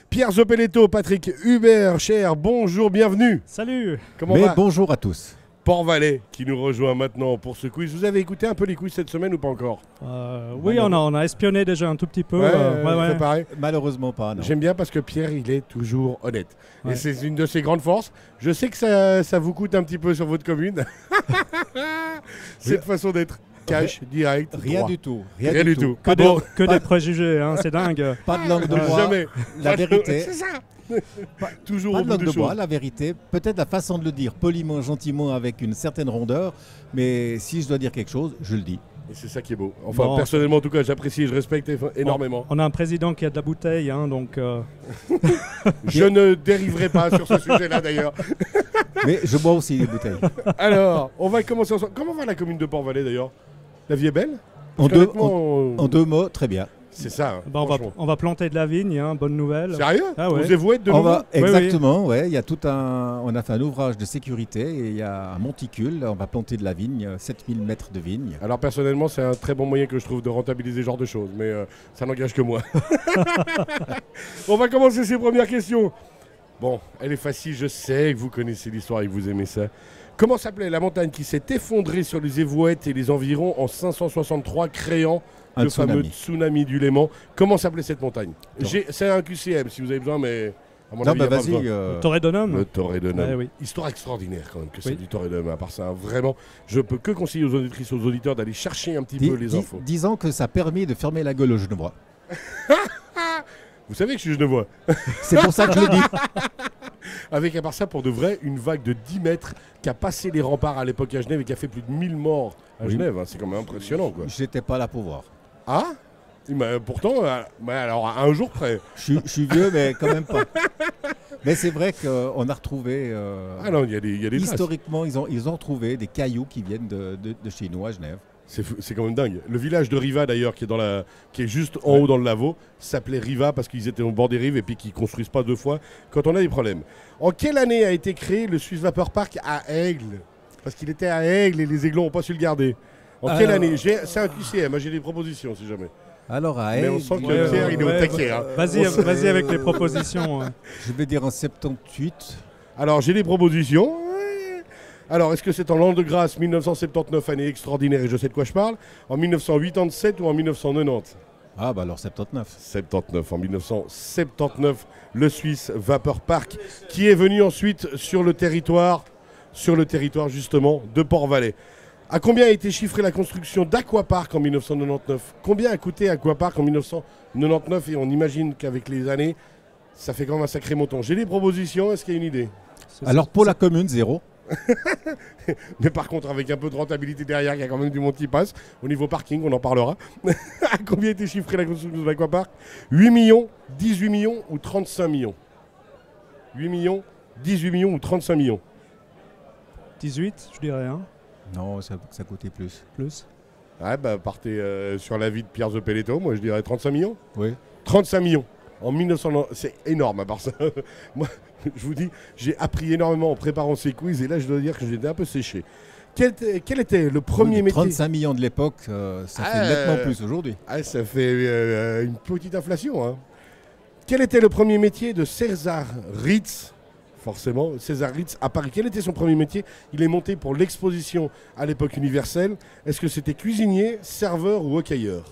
Pierre Zopeletto, Patrick Hubert, cher, bonjour, bienvenue. Salut. Comment va? Bonjour à tous. Port-Valais qui nous rejoint maintenant pour ce quiz. Vous avez écouté un peu les quiz cette semaine ou pas encore? Oui, on a espionné déjà un tout petit peu. Préparé. Malheureusement pas, non. J'aime bien parce que Pierre, il est toujours honnête. Ouais. Et c'est une de ses grandes forces. Je sais que ça vous coûte un petit peu sur votre commune. Cette façon d'être cash, direct, Rien droit. du tout. Rien du tout. Que, Bon, des préjugés, hein, c'est dingue. Pas de langue de bois. jamais. La vérité. C'est ça. Toujours Pas au de bout langue des de choses. bois, la vérité. Peut-être la façon de le dire, poliment, gentiment, avec une certaine rondeur. Mais si je dois dire quelque chose, je le dis. Et c'est ça qui est beau. Enfin, Bon. personnellement, en tout cas, j'apprécie et je respecte énormément. On a un président qui a de la bouteille, hein, donc Je ne dériverai pas sur ce sujet-là, d'ailleurs. Mais je bois aussi des bouteilles. Alors, on va commencer ensemble. Comment va la commune de Port-Valais, d'ailleurs? La vie est belle? En Parce deux, qu'honnêtement, en deux mots, très bien. c'est ça, hein, bah, franchement. on va planter de la vigne, hein, bonne nouvelle. Sérieux? Ah ouais. Vous êtes de On nouveau? va, Oui, oui. exactement, ouais. Il y a tout on a fait un ouvrage de sécurité et il y a un monticule. On va planter de la vigne, 7000 mètres de vigne. Alors, personnellement, c'est un très bon moyen que je trouve de rentabiliser ce genre de choses, mais ça n'engage que moi. On va commencer ces premières questions. Bon, elle est facile, je sais que vous connaissez l'histoire et que vous aimez ça. Comment s'appelait la montagne qui s'est effondrée sur les Évouettes et les environs en 563, créant Un le fameux tsunami. tsunami du Léman? Comment s'appelait cette montagne? Non. C'est un QCM si vous avez besoin, mais à mon Non, avis, bah il y a pas vas-y. besoin. Torredonum. Le Torredonum. Ouais, oui. Histoire extraordinaire quand même que c'est Oui. du Torredonum. À part ça, vraiment, je peux que conseiller aux auditrices, aux auditeurs d'aller chercher un petit peu les infos. Disons que ça a permis de fermer la gueule aux Genevois. Vous savez que je suis genevois. C'est pour ça que je le dis. Avec à part ça, pour de vrai, une vague de 10 mètres qui a passé les remparts à l'époque à Genève et qui a fait plus de 1000 morts à Oui. Genève. Hein. C'est quand même impressionnant, quoi. J'étais pas là pour voir. Ah, mais pourtant, alors à un jour près. Je suis vieux, mais quand même pas. Mais c'est vrai qu'on a retrouvé. Ah non, il y a des traces. Historiquement, ils ont retrouvé des cailloux qui viennent de chez nous à Genève. C'est quand même dingue. Le village de Riva, d'ailleurs, qui est juste en haut dans le Lavaux, s'appelait Riva parce qu'ils étaient au bord des rives et puis qu'ils construisent pas deux fois quand on a des problèmes. En quelle année a été créé le Swiss Vapor Park à Aigle? Parce qu'il était à Aigle et les Aiglons n'ont pas su le garder. En quelle année? C'est un QCM, moi j'ai des propositions si jamais. Alors à Mais on Aigle, sent que Ouais, Pierre, il est au ouais, taquet. Hein. Vas-y avec les propositions. hein. je vais dire en 78. Alors j'ai des propositions. Alors est-ce que c'est en l'an de grâce 1979, année extraordinaire et je sais de quoi je parle, en 1987 ou en 1990? Ah bah alors 79. 79, en 1979, le Swiss Vapor Park qui est venu ensuite sur le territoire justement de Port-Valais. À combien a été chiffrée la construction d'Aquapark en 1999? Combien a coûté Aquapark en 1999? Et on imagine qu'avec les années, ça fait quand même un sacré montant. J'ai des propositions, est-ce qu'il y a une idée? Alors pour la commune, 0. Mais par contre, avec un peu de rentabilité derrière, il y a quand même du monde qui passe. Au niveau parking, on en parlera. À combien a été chiffrée la construction de l'Aquapark? 8 millions, 18 millions ou 35 millions? 8 millions, 18 millions ou 35 millions? 18, je dirais, hein, Non, ça coûtait plus. plus. Ouais, bah partez sur la vie de Pierre Zopeletto, moi je dirais 35 millions. Oui. 35 millions. En 1900, c'est énorme à part ça. Moi, je vous dis, j'ai appris énormément en préparant ces quiz et là je dois dire que j'étais un peu séché. Quel était le premier métier? 35 millions de l'époque, ça fait nettement plus aujourd'hui. Ah, ça fait une petite inflation. Hein. Quel était le premier métier de César Ritz? Forcément, César Ritz à Paris. Quel était son premier métier? Il est monté pour l'exposition à l'époque universelle. Est-ce que c'était cuisinier, serveur ou hockeyeur?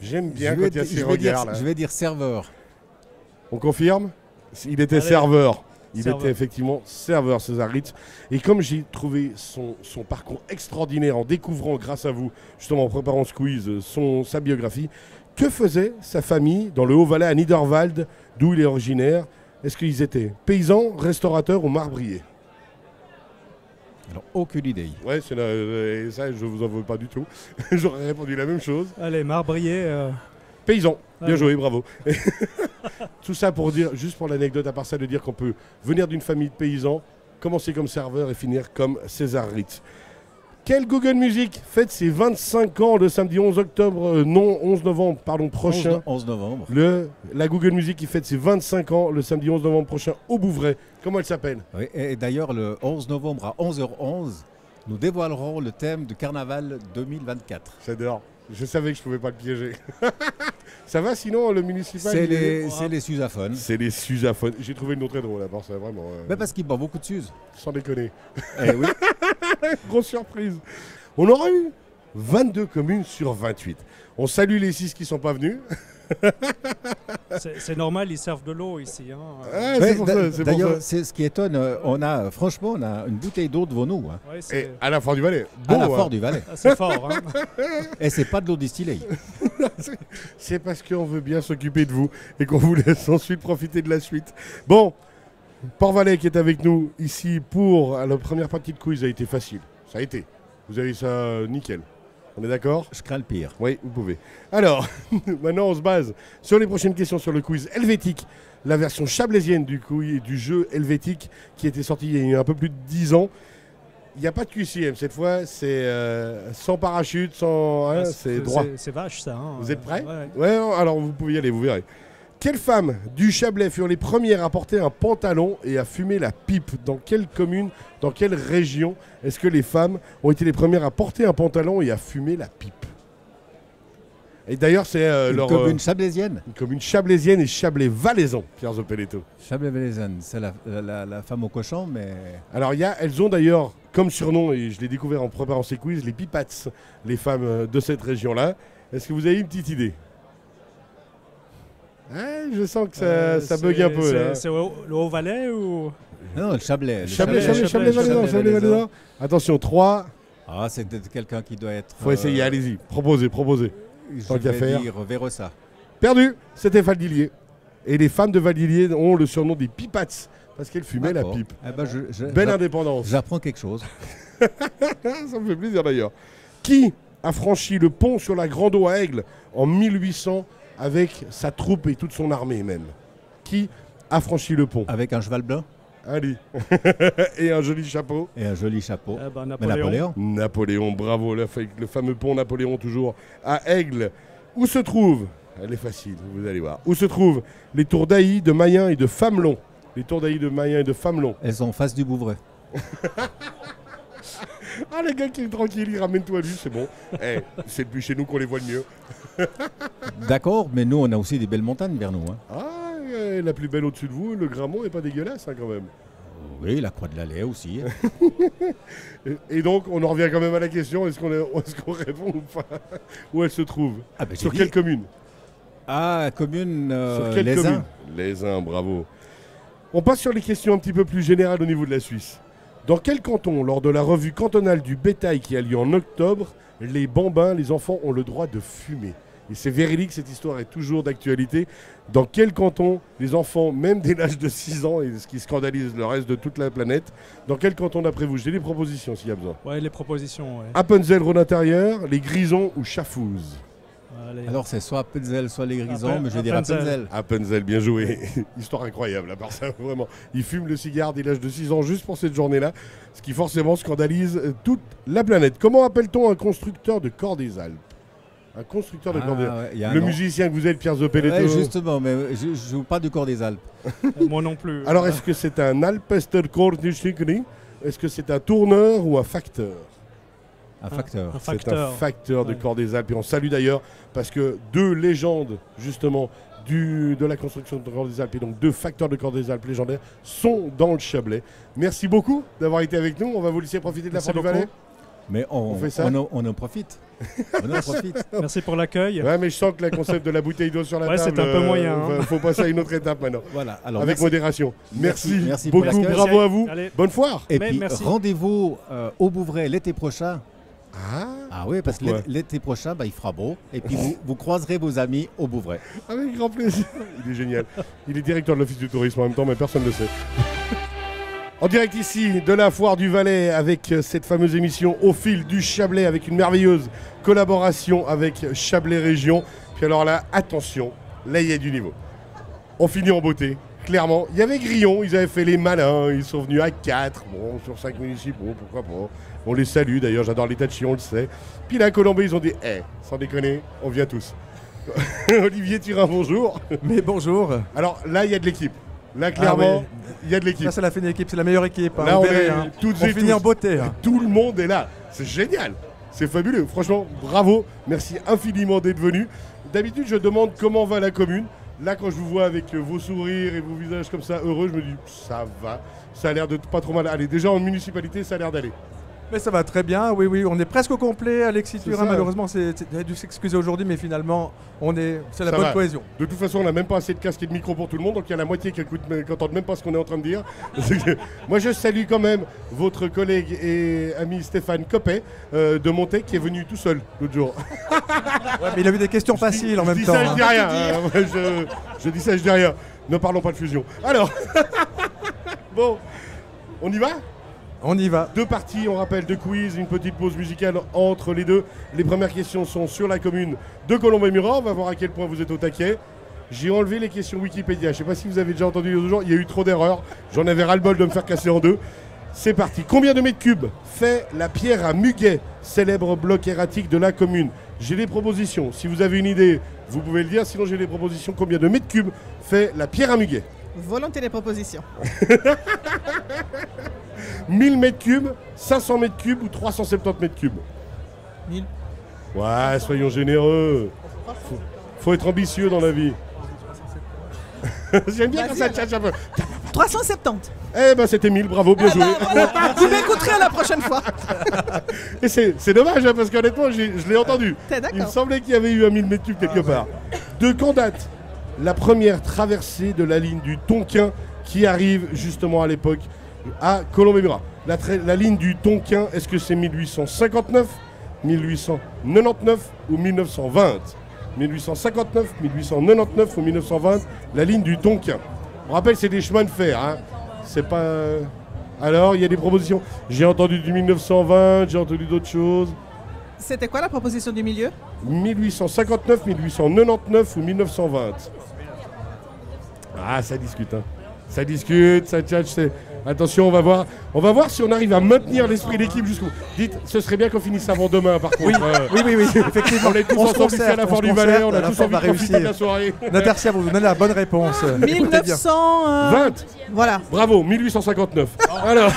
J'aime bien quand il y a ces regards là. Je vais dire serveur. On confirme? Il était Allez. serveur. Il Serveur. était effectivement serveur, César Ritz. Et comme j'ai trouvé son parcours extraordinaire en découvrant, grâce à vous, justement en préparant ce quiz, sa biographie, que faisait sa famille dans le Haut-Valais à Niederwald, d'où il est originaire? Est-ce qu'ils étaient paysans, restaurateurs ou marbriers? Alors aucune idée. Ouais, ça, je vous en veux pas du tout. J'aurais répondu la même chose. Allez, marbrier. Paysan, bien Ouais. joué, bravo. Tout ça pour dire, juste pour l'anecdote, à part ça, de dire qu'on peut venir d'une famille de paysans, commencer comme serveur et finir comme César Ritz. Quel Google Music fête ses 25 ans le samedi 11 novembre prochain? 11 novembre. La Google Music qui fête ses 25 ans le samedi 11 novembre prochain au Bouvray. Comment elle s'appelle? Oui, et d'ailleurs, le 11 novembre à 11h11, nous dévoilerons le thème du carnaval 2024. J'adore. Je savais que je pouvais pas le piéger. Ça va sinon le municipal C'est il est- les Suzaphones. C'est les Suzaphones. J'ai trouvé le nom très drôle à part ça, vraiment. Ben parce qu'ils boivent beaucoup de Suze. Sans déconner. Eh oui. Grosse surprise. On aura eu 22 communes sur 28. On salue les 6 qui sont pas venus. C'est normal, ils servent de l'eau ici. Hein. Ah, Ouais, c'est pour ça, c'est pour D'ailleurs, ça. c'est ce qui étonne. Franchement, on a une bouteille d'eau devant nous, hein, Ouais, Et c'est à la Fort du Valais. à la Bon, Fort du Valais. c'est fort. Hein. Et c'est pas de l'eau distillée. c'est parce qu'on veut bien s'occuper de vous et qu'on vous laisse ensuite profiter de la suite. Bon, Port-Valais qui est avec nous ici pour la première partie de quiz a été facile. Ça a été. Vous avez ça nickel. On est d'accord? Je crains le pire. Oui, vous pouvez. Alors, maintenant on se base sur les prochaines questions sur le quiz helvétique, la version chablaisienne du jeu helvétique qui était sorti il y a un peu plus de 10 ans. Il n'y a pas de QCM cette fois, c'est sans parachute, sans... hein, c'est droit. C'est vache ça. Hein. Vous êtes prêts? Ouais. Ouais, alors vous pouvez y aller, vous verrez. Quelles femmes du Chablais furent les premières à porter un pantalon et à fumer la pipe? Dans quelle commune, dans quelle région est-ce que les femmes ont été les premières à porter un pantalon et à fumer la pipe? Et d'ailleurs, c'est Une leur commune chablaisienne. une commune chablaisienne et Chablais-Valaisan, Pierre Zopeletto. Chablais-Valaisanne, c'est la femme au cochon, mais Alors, elles ont d'ailleurs comme surnom, et je l'ai découvert en préparant ces quiz, les pipats, les femmes de cette région-là. Est-ce que vous avez une petite idée? Je sens que ça bug un peu là. C'est le Haut-Valais ou non, le Chablais. Chablais-Valaisan. Attention, 3. Ah, c'est peut-être quelqu'un qui doit être. Faut essayer, allez-y. Proposez. Je tant qu'à vais faire. dire Vérossa. Perdu, c'était Valdilier. Et les femmes de Valdilier ont le surnom des pipats parce qu'elles fumaient la D'accord. pipe. Eh ben, Belle indépendance. J'apprends quelque chose. Ça me fait plaisir d'ailleurs. Qui a franchi le pont sur la Grande Eau à Aigle en 1800 avec sa troupe et toute son armée même? Qui a franchi le pont? Avec un cheval blanc Allez. Et un joli chapeau. et un joli chapeau. Mais Napoléon. Napoléon, bravo, le fameux pont Napoléon toujours à Aigle. Où se trouve, elle est facile, vous allez voir, où se trouvent les tours d'Ailly, de Mayen et de Famelon? Les tours d'Ailly, de Mayen et de Famelon. Elles sont en face du Bouvray. Ah, les gars qui est tranquille, il ramène-toi lui, c'est bon. C'est depuis chez nous qu'on les voit le mieux. D'accord, mais nous, on a aussi des belles montagnes vers nous. Hein. Ah, la plus belle au-dessus de vous, le Grammont est pas dégueulasse quand même. Oui, la Croix de l'Allée aussi. Et donc, on en revient quand même à la question, est-ce qu'on répond ou pas? Où elle se trouve? Ah, ben, Sur j'ai quelle dit. commune? Ah, commune Sur quelle Les commune? Uns. Les Uns, bravo. On passe sur les questions un petit peu plus générales au niveau de la Suisse. Dans quel canton, lors de la revue cantonale du bétail qui a lieu en octobre, les bambins, les enfants ont le droit de fumer? Et c'est véridique, cette histoire est toujours d'actualité. Dans quel canton, les enfants, même dès l'âge de 6 ans, et ce qui scandalise le reste de toute la planète, dans quel canton d'après vous? J'ai des propositions s'il y a besoin. Ouais, les propositions. Ouais. Appenzell, Rhône-Intérieur, les Grisons ou Chafouz? Allez. Alors, c'est soit Appenzell, soit les Grisons, Appen- mais je vais dire Appenzell. Appenzell. Appenzell, bien joué. Histoire incroyable, à part ça, vraiment. Il fume le cigare dès l'âge de 6 ans juste pour cette journée-là, ce qui forcément scandalise toute la planète. Comment appelle-t-on un constructeur de corps des Alpes? Un constructeur de corps des Alpes. Ouais, il y a un Le nom. musicien que vous êtes, Pierre Zopeletto. Ouais, justement, mais je ne joue pas du corps des Alpes. Moi non plus. Alors, est-ce que c'est un Alpester-Kornischikri? Est-ce que c'est un tourneur ou un facteur? Un facteur. Un C'est un facteur. facteur de Ouais. corps des Alpes. Et on salue d'ailleurs, parce que deux légendes, justement, de la construction de corps des Alpes, et donc deux facteurs de corps des Alpes légendaires, sont dans le Chablais. Merci beaucoup d'avoir été avec nous. On va vous laisser profiter de la Merci Fort du Valais. beaucoup. Mais On fait ça on en profite. On en profite. Merci pour l'accueil. Ouais, mais je sens que le concept de la bouteille d'eau sur la Ouais, table, c'est un peu moyen, hein. faut passer à une autre étape maintenant. Voilà. Alors, Avec merci. modération. Merci, Merci pour beaucoup, l'accueil. bravo à vous. Allez. Bonne foire. Et Mais puis, merci. rendez-vous au Bouvray l'été prochain. Ah, Ah oui, parce que Pourquoi l'été prochain, il fera beau. Et puis, vous croiserez vos amis au Bouvray. avec grand plaisir. Il est génial. Il est directeur de l'Office du tourisme en même temps, mais personne ne le sait. En direct ici de la Foire du Valais avec cette fameuse émission Au fil du Chablais avec une merveilleuse collaboration avec Chablais Région. Puis alors là, attention, là il y a du niveau. On finit en beauté, clairement. Il y avait Grillon, ils avaient fait les malins, ils sont venus à 4, bon, sur 5 municipaux, pourquoi pas. On les salue d'ailleurs, j'adore l'état de chien, on le sait. Puis là, à Colombey, ils ont dit, sans déconner, on vient tous. Olivier Thurin, bonjour. Mais bonjour. Alors là, il y a de l'équipe. Là, clairement, oui. il y a de l'équipe. Là, c'est la fine équipe, c'est la meilleure équipe. Hein, Là, vous on verrez, est hein. toutes On et finit tous. en beauté. Hein. Tout le monde est là. C'est génial. C'est fabuleux. Franchement, bravo. Merci infiniment d'être venu. D'habitude, je demande comment va la commune. Là, quand je vous vois avec vos sourires et vos visages comme ça, heureux, je me dis, ça va. Ça a l'air de pas trop mal aller. Déjà, en municipalité, ça a l'air d'aller. Mais ça va très bien, oui, on est presque au complet. Alexis Thurin, ça. malheureusement, il a dû s'excuser aujourd'hui, mais finalement, c'est la Ça bonne va. cohésion. De toute façon, on n'a même pas assez de casques et de micros pour tout le monde, donc il y a la moitié qui n'entendent même pas ce qu'on est en train de dire. Moi, je salue quand même votre collègue et ami Stéphane Coppet de Montec, qui est venu tout seul l'autre jour. Ouais, mais il a eu des questions faciles en même Je dis temps. ça, je hein. dis rien. Je dis ça, je dis rien. Ne parlons pas de fusion. Alors, bon, on y va ? On y va. 2 parties, on rappelle, 2 quiz, une petite pause musicale entre les deux. Les premières questions sont sur la commune de Colombey-Murat. On va voir à quel point vous êtes au taquet. J'ai enlevé les questions Wikipédia. Je ne sais pas si vous avez déjà entendu les autres jours. Il y a eu trop d'erreurs. J'en avais ras-le-bol de me faire casser en deux. C'est parti. Combien de mètres cubes fait la pierre à Muguet, célèbre bloc erratique de la commune? J'ai des propositions. Si vous avez une idée, vous pouvez le dire. Sinon, j'ai des propositions. Combien de mètres cubes fait la pierre à Muguet? Volonté des propositions. 1000 mètres cubes, 500 mètres cubes ou 370 mètres cubes? 1000. Ouais, soyons généreux. Faut être ambitieux dans la vie. J'aime bien quand ça tchatche un peu. 370. Eh ben c'était 1000, bravo, bien joué. Voilà. Vous m'écouterez la prochaine fois. Et c'est dommage hein, parce qu'honnêtement, je l'ai entendu. T'es d'accord. Il me semblait qu'il y avait eu un 1000 mètres cubes quelque part. De quand date la première traversée de la ligne du Tonquin qui arrive justement à l'époque à Colombey-Murat? La ligne du Tonquin, est-ce que c'est 1859, 1899 ou 1920? 1859, 1899 ou 1920, la ligne du Tonquin. On rappelle, c'est des chemins de fer. Hein. C'est pas. Alors, il y a des propositions. J'ai entendu du 1920, j'ai entendu d'autres choses. C'était quoi la proposition du milieu? 1859, 1899 ou 1920. Ah, ça discute. Hein. Ça discute, ça tchatche. Attention, on va voir si on arrive à maintenir l'esprit d'équipe jusqu'au bout. Dites, ce serait bien qu'on finisse avant demain, par contre. Oui, effectivement. On est tous ensemble ici à la Fort du Valais, on a tous envie de profiter de la soirée. Natercia, vous donnez la bonne réponse. Écoutez bien. 1900. 20. Voilà. Bravo, 1859. Alors.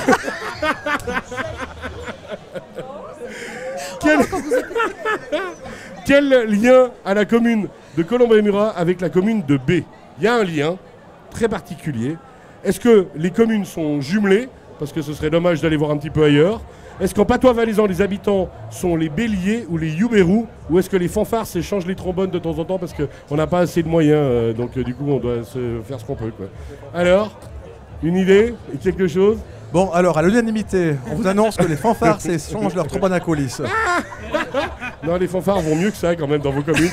Quel lien a la commune de Colombey-Murat avec la commune de B? Il y a un lien très particulier. Est-ce que les communes sont jumelées? Parce que ce serait dommage d'aller voir un petit peu ailleurs. Est-ce qu'en patois valaisan, les habitants sont les béliers ou les youbérous? Ou est-ce que les fanfares s'échangent les trombones de temps en temps parce qu'on n'a pas assez de moyens donc du coup on doit se faire ce qu'on peut quoi. Alors, une idée et quelque chose? Bon, alors, à l'unanimité, on vous annonce que les fanfares s'échangent leur trombone à coulisses. Non, les fanfares vont mieux que ça quand même dans vos communes.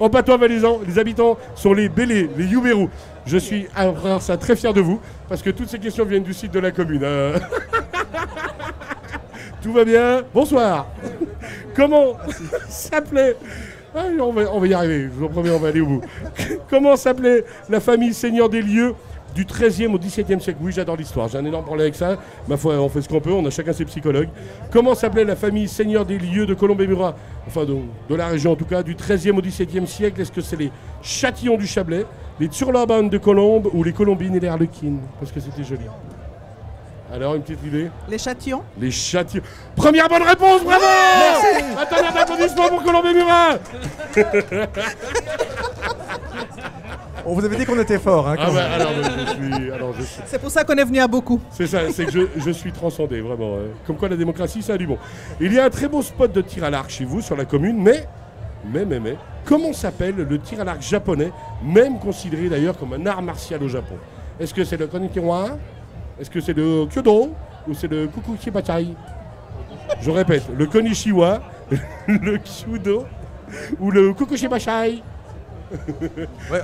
En patois valaisan, les habitants sont les bélés, les youbérous. Je suis alors ça très fier de vous parce que toutes ces questions viennent du site de la commune. Tout va bien. Bonsoir. Comment s'appelait... Ah, on va y arriver, je vous promets, on va aller au bout. Comment s'appelait la famille seigneur des lieux du XIIIe au XVIIe siècle? Oui, j'adore l'histoire, j'ai un énorme problème avec ça. Ma foi, on fait ce qu'on peut, on a chacun ses psychologues. Comment s'appelait la famille seigneur des lieux de Colombey-Murat? Enfin, de la région en tout cas, du XIIIe au XVIIe siècle. Est-ce que c'est les Châtillons du Chablais, les Turlobans de Colombes ou les Colombines et les Harlequines? Parce que c'était joli. Alors, une petite idée? Les châtillons. Les Châtillons. Première bonne réponse, bravo! Attendez, un applaudissement pour Colombey-Murat! On vous avait dit qu'on était fort. Hein, Ah bah, alors je suis... C'est pour ça qu'on est venu à beaucoup. C'est ça, c'est que je suis transcendé, vraiment. Comme quoi la démocratie, ça a du bon. Il y a un très beau spot de tir à l'arc chez vous, sur la commune, mais, comment s'appelle le tir à l'arc japonais, même considéré d'ailleurs comme un art martial au Japon? Est-ce que c'est le Konnichiwa? Est-ce que c'est le Kyodo? Ou c'est le Kukushibachai? Je répète, le Konnichiwa, le Kyudo ou le Kukushibachai? Ouais.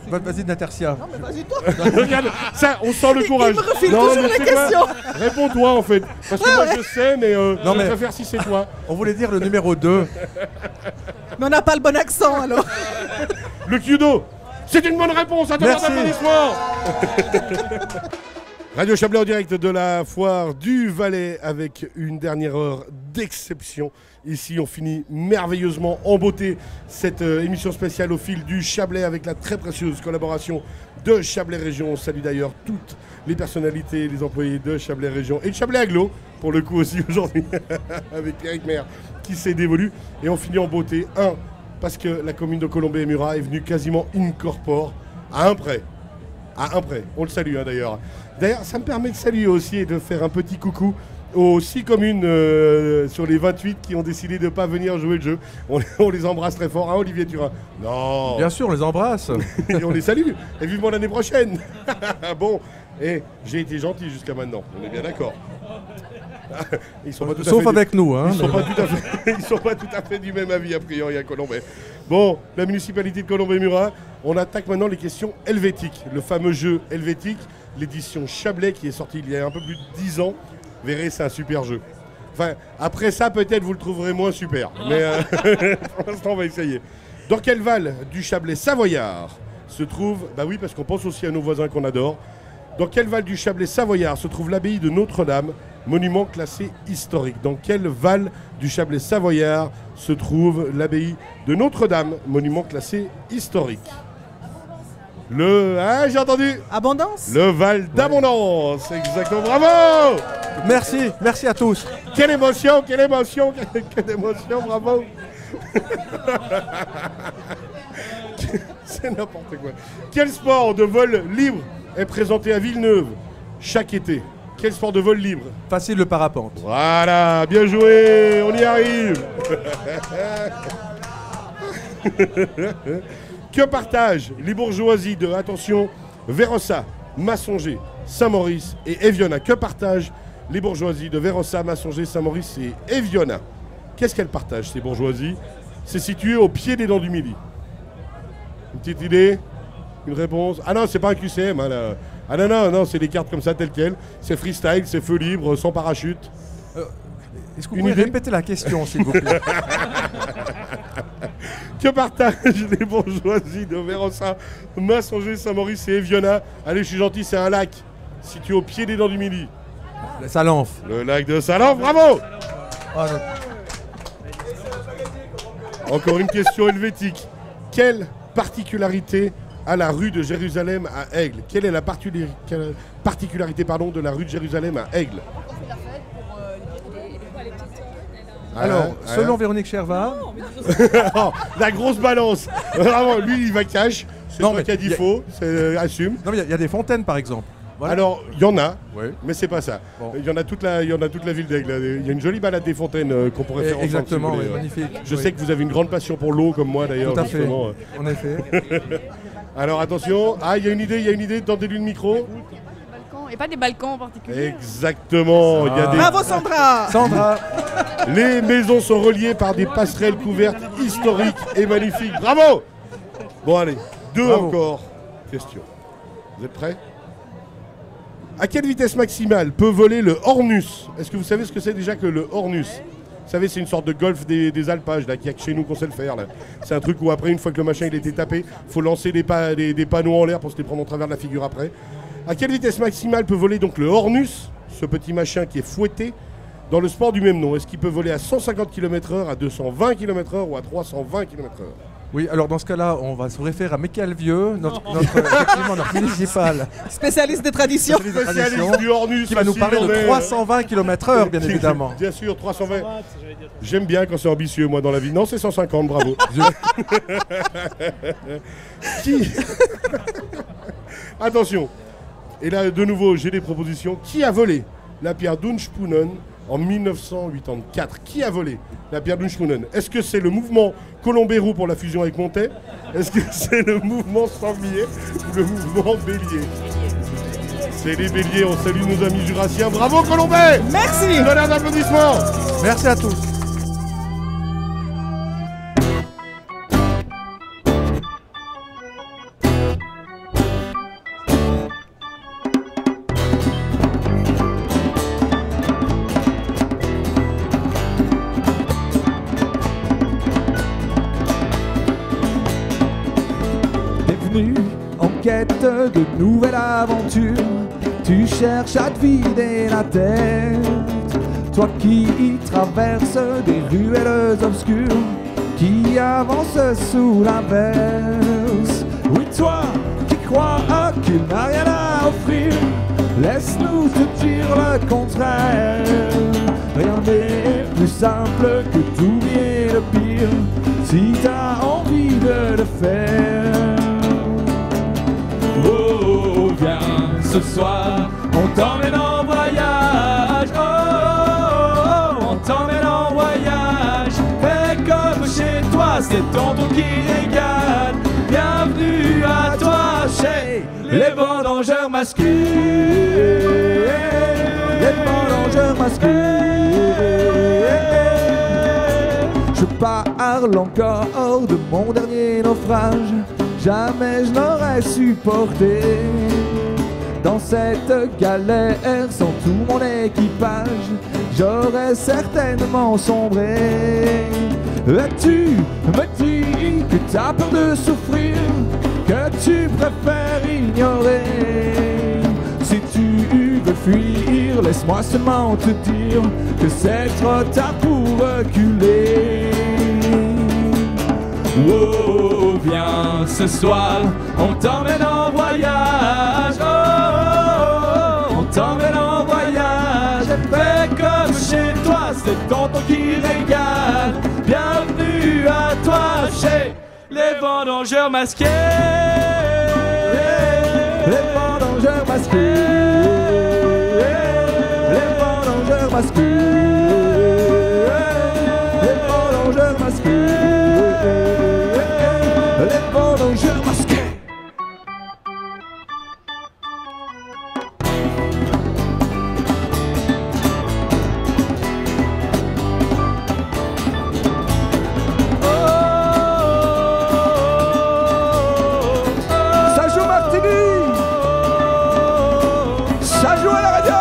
Vas-y, Natercia. Non, mais vas-y, toi. Regarde, ça, on sent le courage. Il me refile toujours mais les c'est quoi? questions. Réponds-toi, en fait. Parce que moi, je sais, mais Non, je mais- préfère si c'est toi. On voulait dire le numéro 2. Mais on n'a pas le bon accent, alors. Le Kyudo. C'est une bonne réponse. Attends, Merci. applaudissements. Radio Chablais en direct de la foire du Valais avec une dernière heure d'exception. Ici, on finit merveilleusement en beauté cette émission spéciale au fil du Chablais avec la très précieuse collaboration de Chablais Région. On salue d'ailleurs toutes les personnalités, les employés de Chablais Région et de Chablais Agglo, pour le coup aussi aujourd'hui, avec Pierrick Maire qui s'est dévolu. Et on finit en beauté, parce que la commune de Colombey-et-Murat est venue quasiment incorpore à un près. À un près, on le salue d'ailleurs. D'ailleurs, ça me permet de saluer aussi et de faire un petit coucou aux 6 communes sur les 28 qui ont décidé de ne pas venir jouer le jeu. On les embrasse très fort, hein, Olivier Turin? Non. Bien sûr, on les embrasse. Et on les salue. Et vivement l'année prochaine. Bon, et j'ai été gentil jusqu'à maintenant, on est bien d'accord. Ils sont pas tout à Sauf fait avec nous. Hein, ils sont pas tout à fait du même avis a priori à Colombey. Bon, la municipalité de Colombey-Murat, on attaque maintenant les questions helvétiques. Le fameux jeu helvétique, l'édition Chablais qui est sortie il y a un peu plus de 10 ans. Vous verrez, c'est un super jeu. Enfin, après ça, peut-être vous le trouverez moins super. Mais pour l'instant, on va essayer. Dans quelle val du Chablais savoyard se trouve... Bah oui, parce qu'on pense aussi à nos voisins qu'on adore. Dans quelle val du Chablais savoyard se trouve l'abbaye de Notre-Dame, monument classé historique? Dans quelle val du Chablais savoyard se trouve l'abbaye de Notre-Dame, monument classé historique? Ah, j'ai entendu. Abondance. Le Val d'Abondance, exactement. Bravo. Merci à tous. Quelle émotion, quelle émotion, bravo. C'est n'importe quoi. Quel sport de vol libre est présenté à Villeneuve chaque été? Quel sport de vol libre? Facile, le parapente. Voilà, bien joué, on y arrive. Que partagent les bourgeoisies de, attention, Vérossa, Massonger, Saint-Maurice et Eviona? Que partagent les bourgeoisies de Vérossa, Massonger, Saint-Maurice et Eviona? Qu'est-ce qu'elles partagent, ces bourgeoisies? C'est situé au pied des Dents du Midi. Une petite idée? Une réponse? Ah non, c'est pas un QCM. Hein, là. Ah non, c'est des cartes comme ça, telles quelles. C'est freestyle, c'est feu libre, sans parachute. Est-ce que vous pouvez répéter la question, s'il vous plaît? Que partagent les bourgeoisies de Vérossa, Massonger, Saint-Maurice et Eviona? Allez, je suis gentil, c'est un lac situé au pied des Dents du Midi. Le Salanf. Le lac de Salanf, bravo. Encore une question helvétique. Quelle particularité a la rue de Jérusalem à Aigle? Quelle est la particularité de la rue de Jérusalem à Aigle? Alors, selon Véronique Chervat... Oh, la grosse balance. Vraiment, lui, il va cash. C'est toi qui as dit faux, assume. Non, mais il y a des fontaines, par exemple. Voilà. Alors, il y en a, oui, mais c'est pas ça. Bon. Il y en a toute la ville d'Aigle. Il y a une jolie balade des fontaines qu'on pourrait faire ensemble. Exactement, si vous oui, voulez. magnifique. Je sais que vous avez une grande passion pour l'eau, comme moi d'ailleurs. Tout à fait, justement. en effet. Alors attention, il y a une idée, tendez-lui le micro. Et pas des balcons en particulier. Exactement. Il y a des... Bravo Sandra. Sandra. Les maisons sont reliées par des passerelles couvertes historiques et magnifiques. Bravo. Bon allez, Bravo. Encore. Question. Vous êtes prêts? À quelle vitesse maximale peut voler le Hornus? Est-ce que vous savez ce que c'est déjà que le Hornus? Vous savez, c'est une sorte de golf des alpages, là, qu'il n'y a que chez nous qu'on sait le faire. C'est un truc où après, une fois que le machin il a été tapé, il faut lancer des panneaux en l'air pour se les prendre en travers de la figure après. À quelle vitesse maximale peut voler donc le Hornus, ce petit machin qui est fouetté, dans le sport du même nom? Est-ce qu'il peut voler à 150 km/h, à 220 km/h ou à 320 km/h? Oui, alors dans ce cas-là, on va se référer à Michael Vieux, notre municipal. Spécialiste des traditions. Spécialiste du Hornus. Qui va nous aussi, parler de 320 km/h, bien Qui- évidemment. Bien sûr, 320. J'aime bien quand c'est ambitieux, moi, dans la vie. Non, c'est 150, bravo. Qui Attention. Et là, de nouveau, j'ai des propositions. Qui a volé la pierre d'Unspunen en 1984? Qui a volé la pierre d'Unspunen? Est-ce que c'est le mouvement Colombey-Roux pour la fusion avec Montet? Est-ce que c'est le mouvement Sanglier ou le mouvement Bélier? C'est les Béliers, on salue nos amis jurassiens. Bravo Colombey! Merci. Tonnerre d'applaudissements! Merci à tous. En quête de nouvelles aventures, Tu cherches à te vider la tête, toi qui traverses des ruelles obscures, qui avance sous l'averse. Oui, toi qui crois qu'il n'a rien à offrir, laisse-nous te dire le contraire. Rien n'est plus simple que d'oublier le pire, si t'as envie de le faire. Oh, viens ce soir, on t'emmène en voyage. Oh, oh, oh, on t'emmène en voyage. Fais comme chez toi, c'est tonton qui régale. Bienvenue à toi chez les vendangeurs masqués. Les vendangeurs masqués. Je parle encore de mon dernier naufrage. Jamais je n'aurais supporté dans cette galère sans tout mon équipage. J'aurais certainement sombré. Et tu me dis que t'as peur de souffrir, que tu préfères ignorer. Si tu veux fuir, laisse-moi seulement te dire que c'est trop tard pour reculer. Oh, viens ce soir, on t'emmène en voyage. Oh, oh, oh, on t'emmène en voyage. Fais comme chez toi, c'est tonton qui régale. Bienvenue à toi chez les vendangeurs masqués. Les vendangeurs masqués. Les vendangeurs masqués. Les vendangeurs masqués. Les vendangeurs masqués. Ça joue Martini. Ça joue à la radio.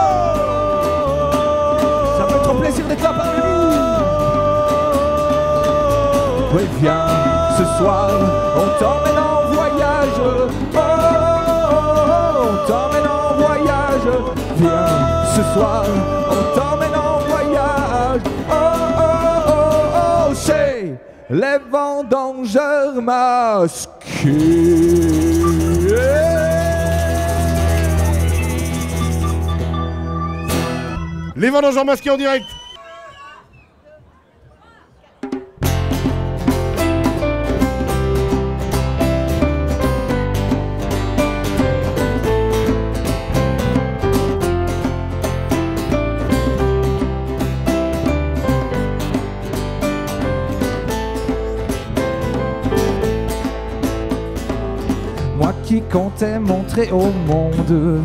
Ça me fait trop plaisir d'être là parmi vous. Oui, viens ce soir, on t'emmène en voyage. Oh, oh, oh, on t'emmène en voyage. Viens ce soir, on t'emmène en voyage. Oh, oh, oh, oh, chez les vendangeurs masqués. Les vendangeurs masqués en direct. Moi qui comptais montrer au monde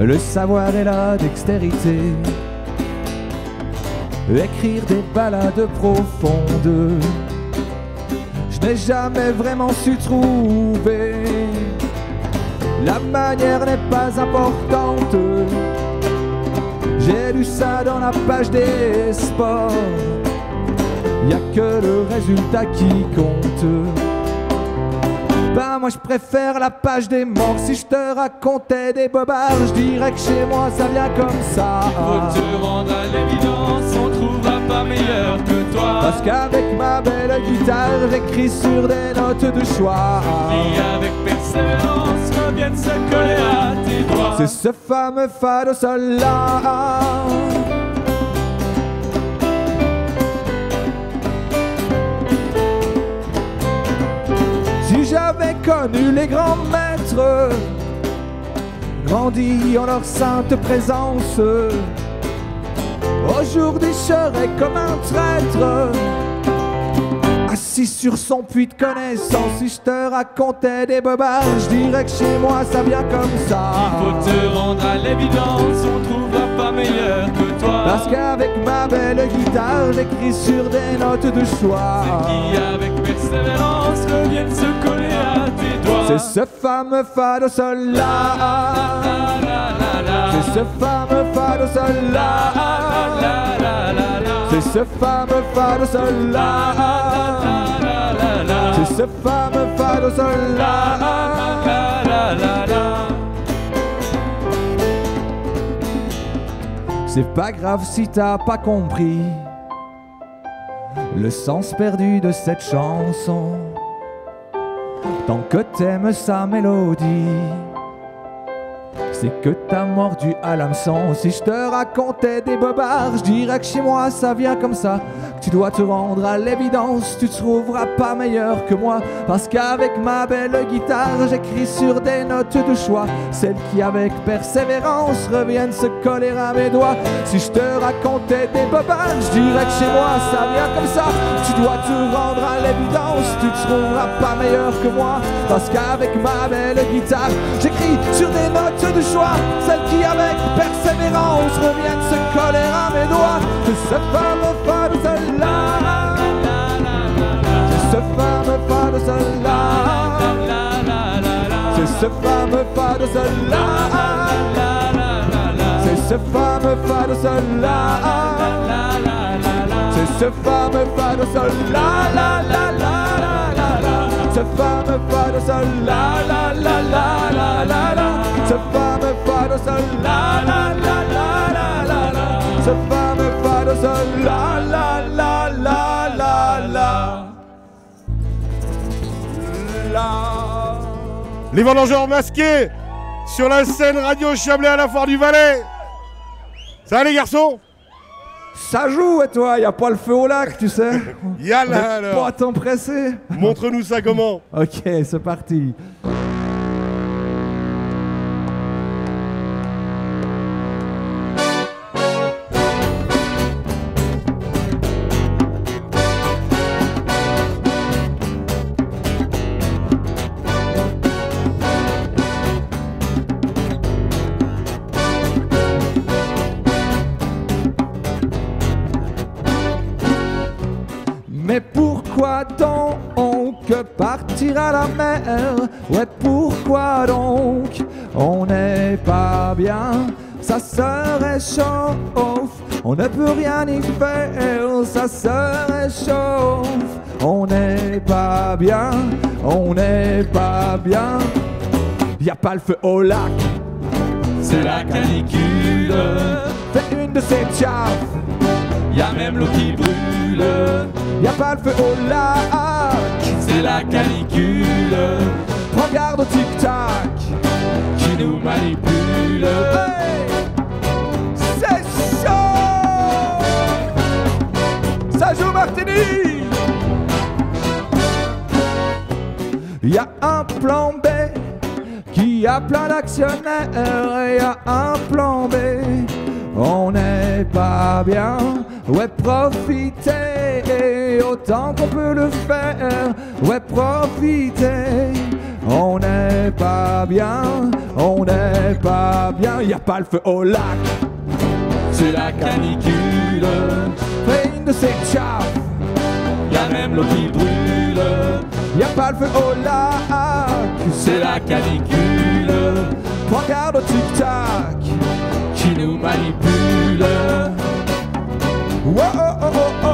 le savoir et la dextérité, écrire des ballades profondes, je n'ai jamais vraiment su trouver. La manière n'est pas importante, j'ai lu ça dans la page des sports. Y a que le résultat qui compte. Bah moi je préfère la page des morts. Si je te racontais des bobards, je dirais que chez moi ça vient comme ça. Faut te rendre à l'évidence, on trouvera pas meilleur que toi. Parce qu'avec ma belle guitare, j'écris sur des notes de choix. Qui avec persévérance reviennent se coller à tes doigts. C'est ce fameux fa do sol là. Si j'avais connu les grands maîtres, grandi en leur sainte présence, aujourd'hui je serais comme un traître, assis sur son puits de connaissance. Si je te racontais des bobards, je dirais que chez moi ça vient comme ça. Il faut te rendre à l'évidence, on trouvera pas meilleur que toi. Parce qu'avec ma belle guitare, j'écris sur des notes de choix. Qui avec persévérance reviennent se coller à tes doigts. C'est ce fameux fa do sol là. C'est ce fameux fa do sol là. C'est ce fameux fa do sol là. C'est ce fameux fa do sol là. C'est pas grave si t'as pas compris le sens perdu de cette chanson. Tant que t'aimes sa mélodie, c'est que t'as mordu à l'hameçon. Si je te racontais des bobards, je dirais que chez moi ça vient comme ça. Tu dois te rendre à l'évidence, tu te trouveras pas meilleur que moi. Parce qu'avec ma belle guitare, j'écris sur des notes de choix, celles qui avec persévérance reviennent se coller à mes doigts. Si je te racontais des bobards, je dirais que chez moi ça vient comme ça. Tu dois te rendre à l'évidence, tu te trouveras pas meilleur que moi. Parce qu'avec ma belle guitare, j'écris sur des notes de choix, celles qui avec persévérance reviennent se coller à mes doigts. C'est ce fameux fa de sol-là, c'est ce fameux fa de sol-là, c'est ce fameux fa de sol-là, c'est ce fameux fa de sol-là, c'est ce fameux fa de sol-là, la la la la la, ce fameux fa de sol-là, la la la la la la, ce fameux fa de sol-là, la la la la la la, ce fameux fa de sol-là, la la la la la la. Les vendangeurs masqués sur la scène Radio Chablais à la Foire du Valais. Ça va les garçons? Ça joue et toi, y a pas le feu au lac, tu sais. Yalla alors. Pas t'en presser. Montre-nous ça comment. Ok, c'est parti. Mais pourquoi donc partir à la mer? Ouais, pourquoi donc on n'est pas bien? Ça se réchauffe, on ne peut rien y faire. Ça se réchauffe, on n'est pas bien, on n'est pas bien. Y a pas le feu au lac, C'est la canicule, fais une de ces tchaffes. y a même l'eau qui brûle. Y a pas le feu au lac, C'est la canicule prends garde au tic-tac. qui nous manipule. Hey, c'est chaud, ça joue Martini. Y a un plan B qui a plein d'actionnaires. Y a un plan B, on n'est pas bien. Ouais, profitez autant qu'on peut le faire. Ouais, profitez, on n'est pas bien, on n'est pas bien. Y a pas le feu au lac, C'est la canicule, fais une de ces tchaffes. y a même l'eau qui brûle. Y a pas le feu au lac, C'est la canicule prends garde au tic-tac. qui nous manipule. Wow, oh, oh, oh,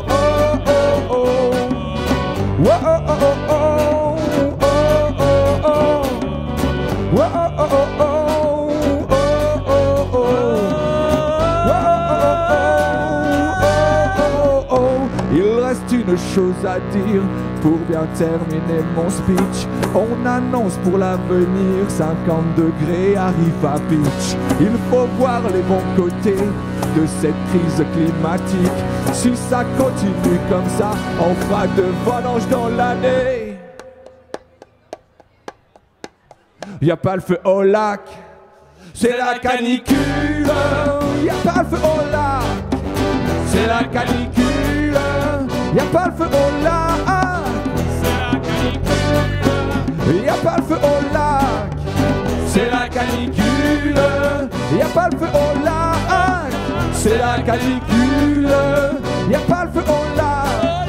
oh, oh, oh, oh. Wow, oh, oh, oh, oh, oh, oh, oh. Wow, oh, oh, oh, oh, oh, oh, oh. Wow, oh, oh, oh, oh, oh. Il reste une chose à dire pour bien terminer mon speech. On annonce pour l'avenir 50 degrés arrive à pitch. Il faut voir les bons côtés de cette crise climatique. Si ça continue comme ça, on fera de vendanges dans l'année. Y a pas le feu au lac, c'est la canicule. Y a pas le feu au lac, c'est la canicule. Y a pas le feu au lac, y a pas le feu au lac, c'est la canicule. Y a pas le feu au lac, c'est la canicule. Y a pas le feu au lac,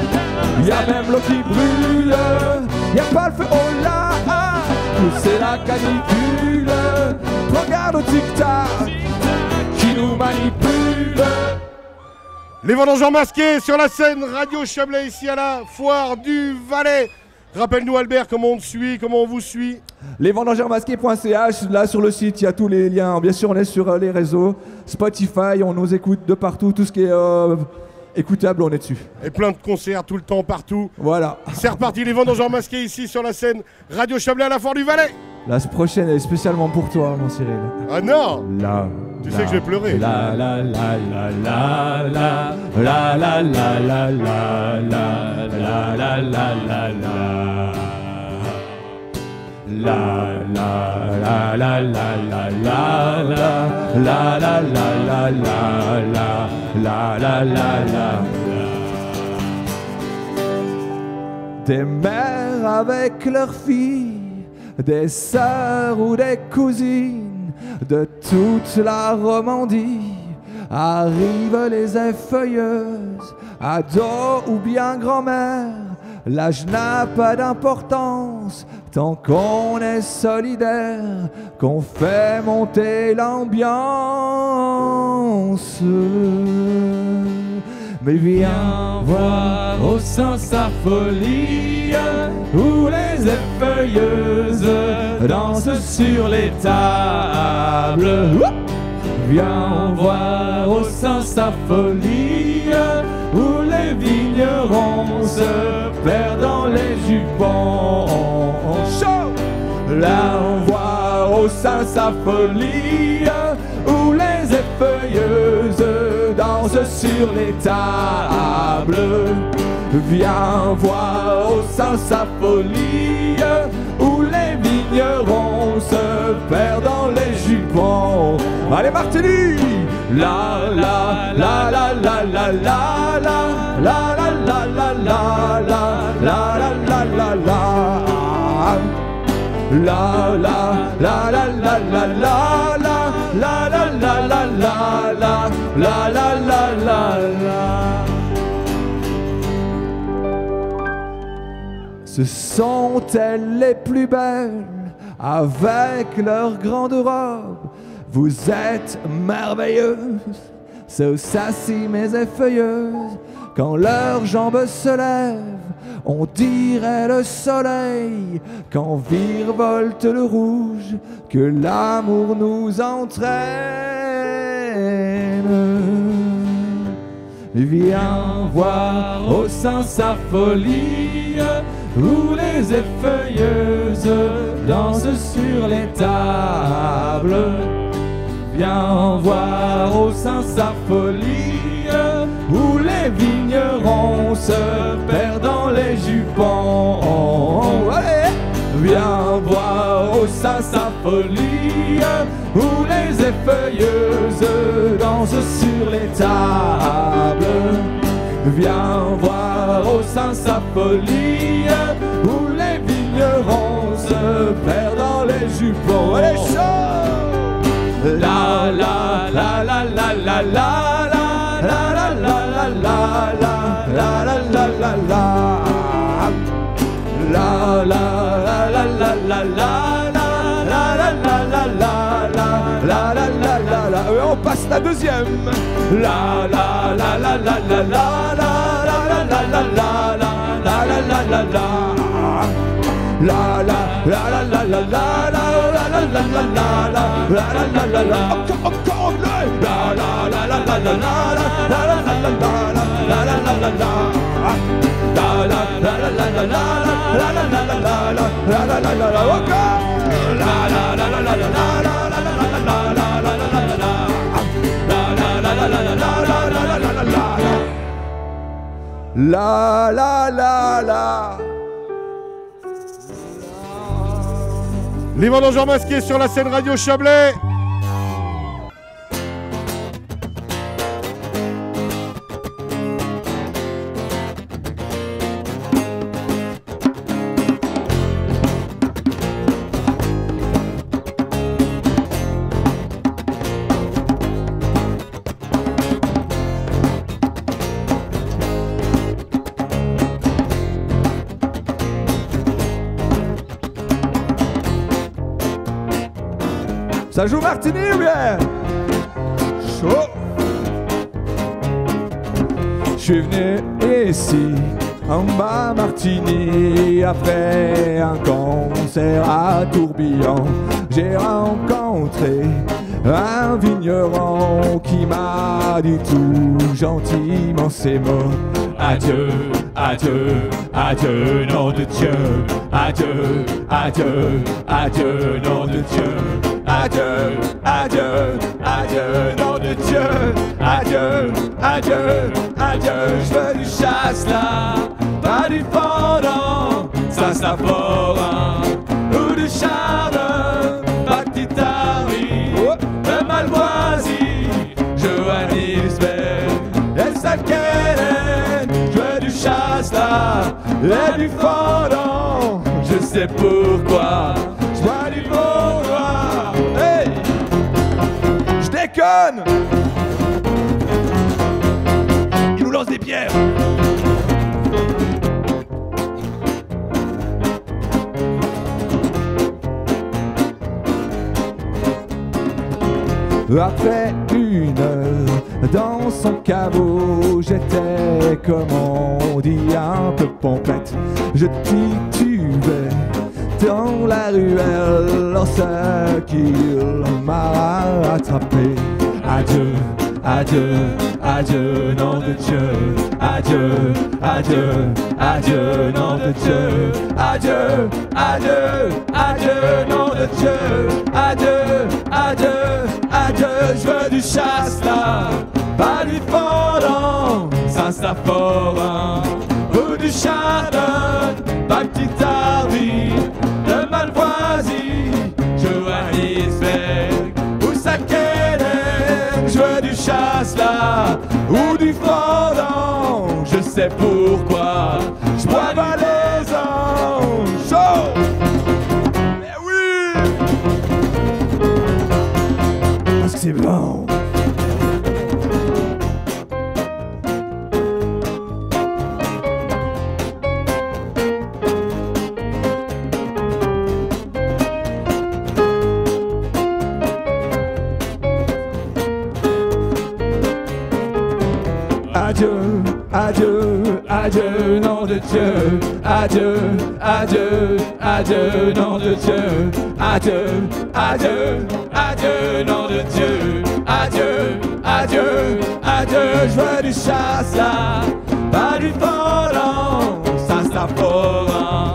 y a même l'eau qui brûle. Y a pas le feu au lac, c'est la canicule. Regarde au tic-tac qui nous manipule. Les vendangeurs masqués sur la scène Radio Chablais ici à la Foire du Valais. Rappelle-nous Albert, comment on te suit, comment on vous suit. Lesvendangersmasqués.ch, là sur le site, il y a tous les liens. Bien sûr, on est sur les réseaux, Spotify, on nous écoute de partout, tout ce qui est écoutable, on est dessus. Et plein de concerts tout le temps, partout. Voilà. C'est reparti, les Vendangeurs Masqués ici sur la scène Radio Chablais à la Foire du Valais. La prochaine est spécialement pour toi, mon Cyril. Ah non. Là. Tu sais que je vais pleurer. La la la la la la la la la la la la la la la la la. La la la la la la la la la la la la la la. Des mères avec leurs filles, des sœurs ou des cousines, de toute la Romandie, arrivent les effeuilleuses, ados ou bien grand-mère. L'âge n'a pas d'importance, tant qu'on est solidaire, qu'on fait monter l'ambiance. Mais viens voir Au sein sa folie, où les effeuilleuses dansent sur les tables. Viens voir au sein sa folie, où les vignerons se perdent dans les jupons. Là on voit au sein sa folie, où les effeuilleuses dansent sur les tables. Viens voir au sein sa folie, où les vignerons se perdent dans les jupons. Allez Martini! La la la la la la la la la la la la la la la la la la. La la la la la la la la la la la la la la la la la. Ce sont elles les plus belles, avec leurs grandes robes. Vous êtes merveilleuses, so sassy mais effeuilleuses. Quand leurs jambes se lèvent, on dirait le soleil. Quand virevolte le rouge, que l'amour nous entraîne. Viens voir au sein sa folie, où les effeuilleuses dansent sur les tables. Viens voir au sein sa folie, où les vignerons se perdent dans les jupons. Viens voir au sein sa folie, où les effeuilleuses dansent sur les tables. Viens voir au sein sa folie, où les vignerons se perdent dans les jupons. Allez, chaud! La la la la la la la la la la la la la la la la la la. La la la la la la la la la la la la la la la la. On passe la deuxième. La la la la la la la la la la la la la la la la. La la la la la la la la la la la la la la. Encore la la la la la la la la la la la la la la la. La la la la la la la la la la la la la la la la. Encore. La la la la la la la la la la la la la la la. La la la la la la la la la la la. La la la la. Les Vendangeurs Masqués sur la scène Radio Chablais. Ça joue Martini ou bien? Chaud. Je suis venu ici en bas Martigny. Après un concert à Tourbillon, j'ai rencontré un vigneron qui m'a dit tout gentiment ces mots. Adieu, adieu, adieu, nom de Dieu. Adieu, adieu, adieu, nom de Dieu. Adieu, adieu, adieu, nom de Dieu. Adieu, adieu, adieu, je veux du chasse-là, pas du fondant, Saint-Saphorin ou du chardon, pas de Titari, de Malvoisie, Johannisberg, et Sakenen. Je veux du chasse-là et du fondant, je sais pourquoi, je vois du Vaudois. Hey, je déconne. Il nous lance des pierres. Après une heure dans son caveau, j'étais, comme on dit, un peu pompette. Je titubais dans la ruelle lorsqu'il m'a rattrapé. Adieu, adieu, adieu, nom de Dieu. Adieu, adieu, adieu, nom de Dieu. Adieu, adieu, adieu, nom de Dieu. Adieu, adieu, adieu, je veux du chasse-là, pas du fondant, Saint-Saphorin ou du chardon, pas de Titari, de Malvoisie, Johannisberg ou Sakenen. Je veux du chasse-là ou du fondant, je sais pourquoi, je bois valaisan chaud. Mais oui, parce que c'est bon. Adieu, adieu, adieu, nom de Dieu. Adieu, adieu, adieu, nom de Dieu. Adieu, adieu, adieu, nom de Dieu. Adieu, adieu, adieu, je veux du chasse-là, pas du fondant, Saint-Saphorin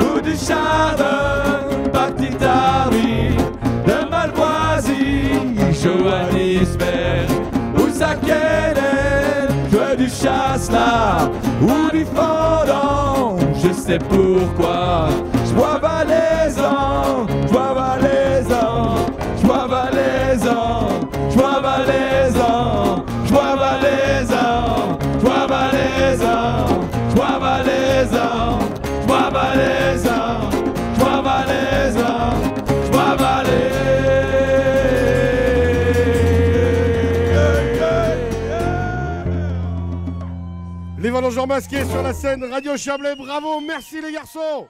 ou du chardon, pas de Titari, de Malvoisie, Johannisberg ou Sakenen. Je veux du chasse-là ou du fondant, je sais pourquoi, je bois valaisan, je bois valaisan, je bois valaisan, je bois valaisan, je bois valaisan, je bois valaisan, je bois valaisan, je bois valaisan, je bois valaisan, je bois valaisan. Les Vendangeurs masqués sur la scène Radio Chablais, bravo, merci les garçons.